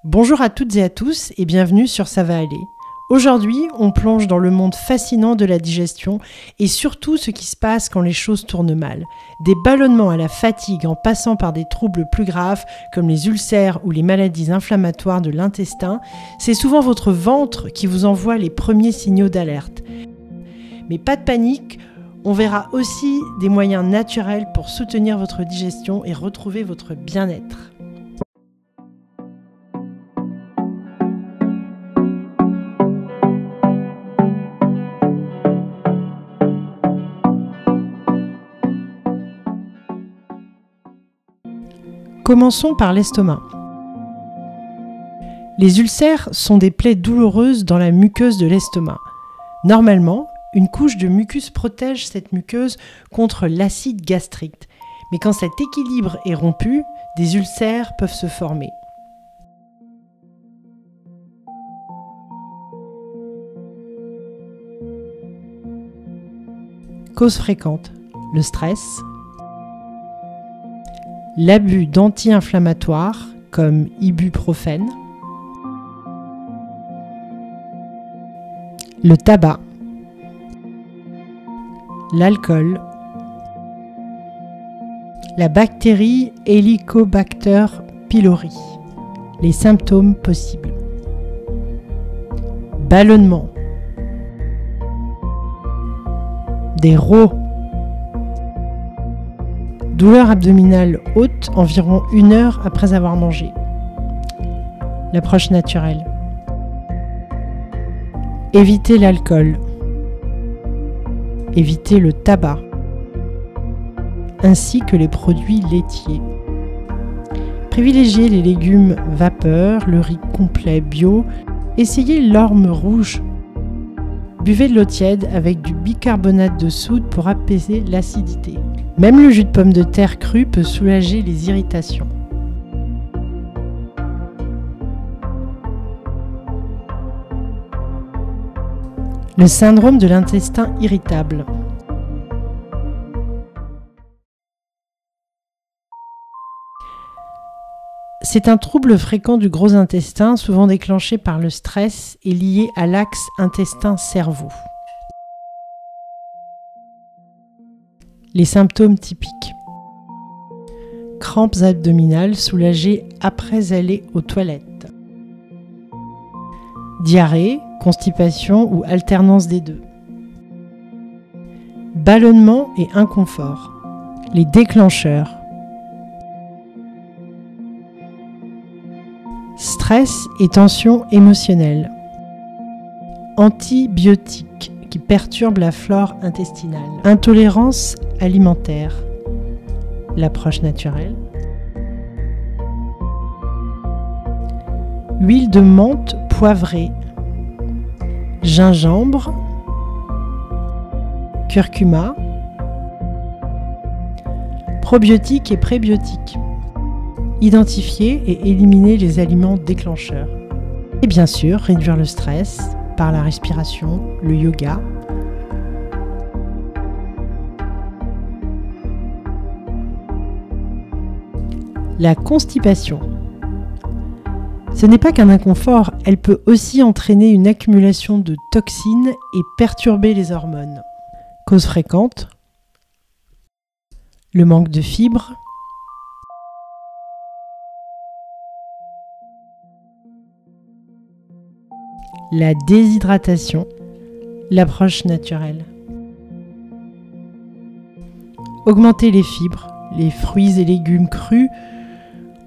Bonjour à toutes et à tous et bienvenue sur Ça va aller. Aujourd'hui, on plonge dans le monde fascinant de la digestion et surtout ce qui se passe quand les choses tournent mal. Des ballonnements à la fatigue en passant par des troubles plus graves comme les ulcères ou les maladies inflammatoires de l'intestin, c'est souvent votre ventre qui vous envoie les premiers signaux d'alerte. Mais pas de panique, on verra aussi des moyens naturels pour soutenir votre digestion et retrouver votre bien-être. Commençons par l'estomac. Les ulcères sont des plaies douloureuses dans la muqueuse de l'estomac. Normalement, une couche de mucus protège cette muqueuse contre l'acide gastrique. Mais quand cet équilibre est rompu, des ulcères peuvent se former. Causes fréquentes: le stress, l'abus d'anti-inflammatoires comme ibuprofène, le tabac, l'alcool, la bactérie Helicobacter pylori. Les symptômes possibles: ballonnement, des rots, douleur abdominale haute environ 1 heure après avoir mangé. L'approche naturelle: évitez l'alcool, évitez le tabac, ainsi que les produits laitiers. Privilégiez les légumes vapeur, le riz complet bio, essayez l'orme rouge. Buvez de l'eau tiède avec du bicarbonate de soude pour apaiser l'acidité. Même le jus de pomme de terre cru peut soulager les irritations. Le syndrome de l'intestin irritable. C'est un trouble fréquent du gros intestin, souvent déclenché par le stress et lié à l'axe intestin-cerveau. Les symptômes typiques: crampes abdominales soulagées après aller aux toilettes, diarrhée, constipation ou alternance des deux, ballonnement et inconfort. Les déclencheurs: stress et tension émotionnelle, antibiotiques qui perturbent la flore intestinale, intolérance alimentaire. L'approche naturelle: huile de menthe poivrée, gingembre, curcuma, probiotiques et prébiotiques. Identifier et éliminer les aliments déclencheurs. Et bien sûr, réduire le stress par la respiration, le yoga. La constipation. Ce n'est pas qu'un inconfort, elle peut aussi entraîner une accumulation de toxines et perturber les hormones. Causes fréquentes: le manque de fibres, la déshydratation. L'approche naturelle: augmenter les fibres, les fruits et légumes crus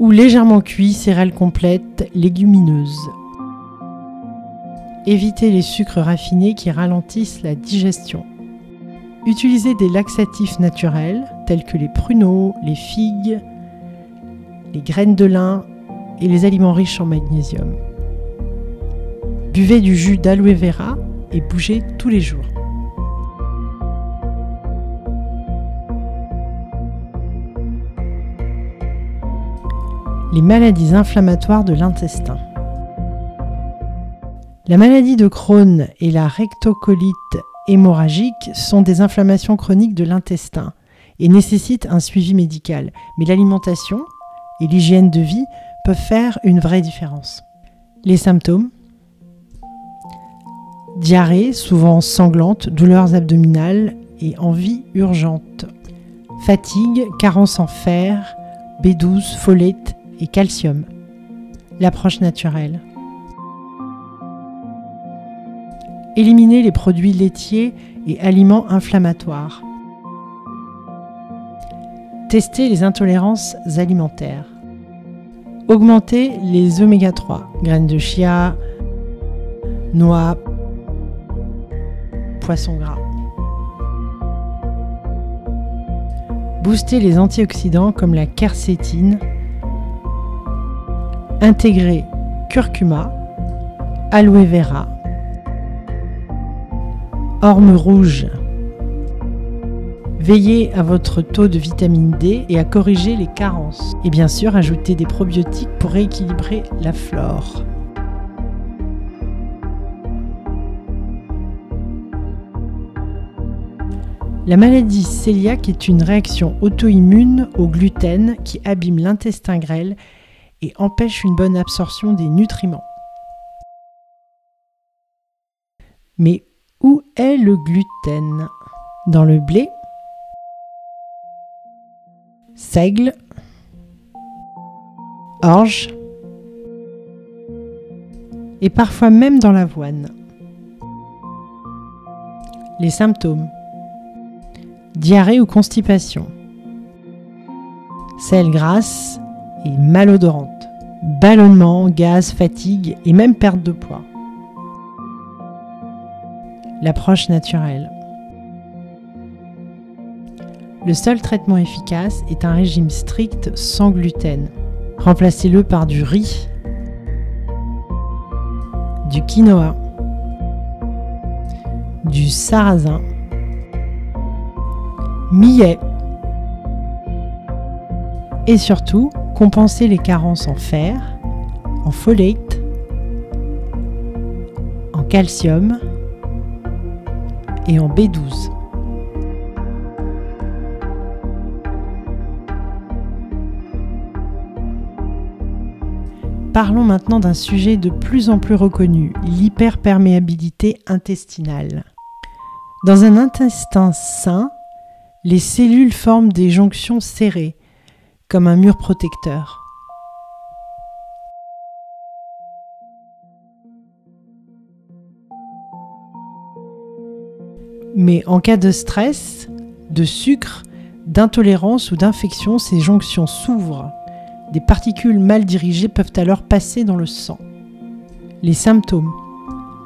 ou légèrement cuits, céréales complètes, légumineuses. Évitez les sucres raffinés qui ralentissent la digestion. Utilisez des laxatifs naturels tels que les pruneaux, les figues, les graines de lin et les aliments riches en magnésium. Buvez du jus d'aloe vera et bougez tous les jours. Les maladies inflammatoires de l'intestin. La maladie de Crohn et la rectocolite hémorragique sont des inflammations chroniques de l'intestin et nécessitent un suivi médical. Mais l'alimentation et l'hygiène de vie peuvent faire une vraie différence. Les symptômes: diarrhée, souvent sanglante, douleurs abdominales et envie urgente. Fatigue, carence en fer, B12, folate et calcium. L'approche naturelle. Éliminer les produits laitiers et aliments inflammatoires. Tester les intolérances alimentaires. Augmenter les oméga 3, graines de chia, noix, poissons gras. Booster les antioxydants comme la quercétine. Intégrer curcuma, aloe vera, orme rouge. Veillez à votre taux de vitamine D et à corriger les carences. Et bien sûr, ajouter des probiotiques pour rééquilibrer la flore. La maladie cœliaque est une réaction auto-immune au gluten qui abîme l'intestin grêle et empêche une bonne absorption des nutriments. Mais où est le gluten? Dans le blé, seigle, orge et parfois même dans l'avoine. Les symptômes: diarrhée ou constipation, selle grasse et malodorante, ballonnement, gaz, fatigue et même perte de poids. L'approche naturelle. Le seul traitement efficace est un régime strict sans gluten. Remplacez-le par du riz, du quinoa, du sarrasin, millet et surtout compenser les carences en fer, en folate, en calcium et en B12. Parlons maintenant d'un sujet de plus en plus reconnu, l'hyperperméabilité intestinale. Dans un intestin sain, les cellules forment des jonctions serrées, comme un mur protecteur. Mais en cas de stress, de sucre, d'intolérance ou d'infection, ces jonctions s'ouvrent. Des particules mal dirigées peuvent alors passer dans le sang. Les symptômes: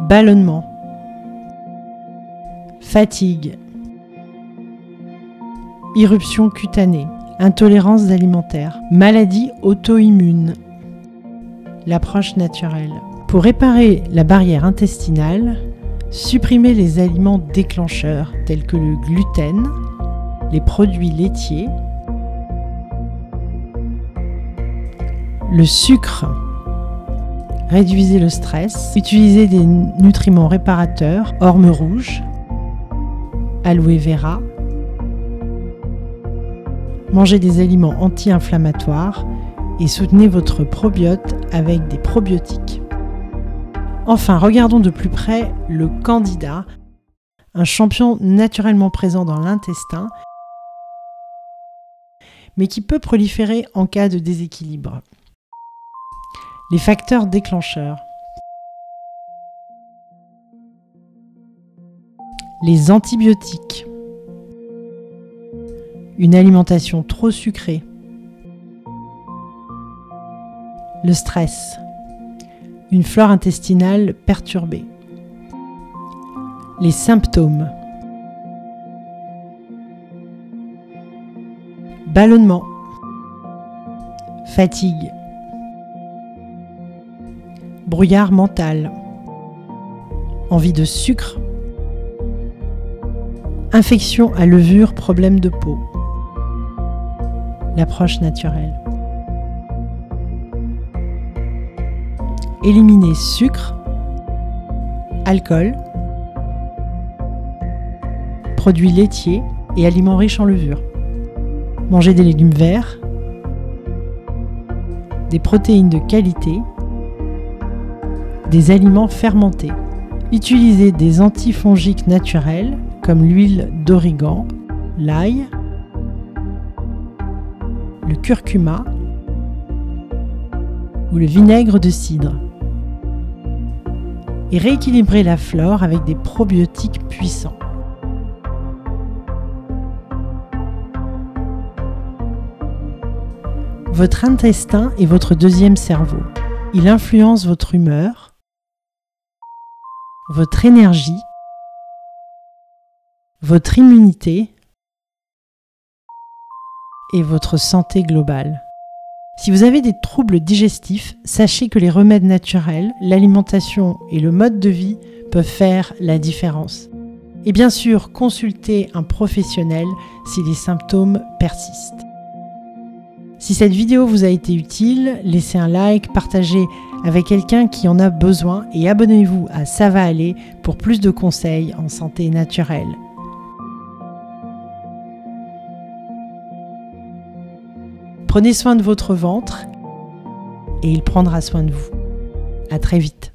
ballonnement, fatigue, irruption cutanée, intolérance alimentaire, maladie auto-immune. L'approche naturelle. Pour réparer la barrière intestinale, supprimez les aliments déclencheurs tels que le gluten, les produits laitiers, le sucre. Réduisez le stress, utilisez des nutriments réparateurs, orme rouge, aloe vera. Mangez des aliments anti-inflammatoires et soutenez votre probiote avec des probiotiques. Enfin, regardons de plus près le candida, un champignon naturellement présent dans l'intestin, mais qui peut proliférer en cas de déséquilibre. Les facteurs déclencheurs. Les antibiotiques. Une alimentation trop sucrée. Le stress. Une flore intestinale perturbée. Les symptômes. Ballonnement. Fatigue. Brouillard mental. Envie de sucre. Infection à levure, problème de peau. L'approche naturelle. Éliminer sucre, alcool, produits laitiers et aliments riches en levure. Manger des légumes verts, des protéines de qualité, des aliments fermentés. Utilisez des antifongiques naturels comme l'huile d'origan, l'ail, le curcuma ou le vinaigre de cidre. Et rééquilibrez la flore avec des probiotiques puissants. Votre intestin est votre deuxième cerveau. Il influence votre humeur, votre énergie, votre immunité et votre santé globale. Si vous avez des troubles digestifs, sachez que les remèdes naturels, l'alimentation et le mode de vie peuvent faire la différence. Et bien sûr, consultez un professionnel si les symptômes persistent. Si cette vidéo vous a été utile, laissez un like, partagez avec quelqu'un qui en a besoin et abonnez-vous à Ça va aller pour plus de conseils en santé naturelle. Prenez soin de votre ventre et il prendra soin de vous. À très vite.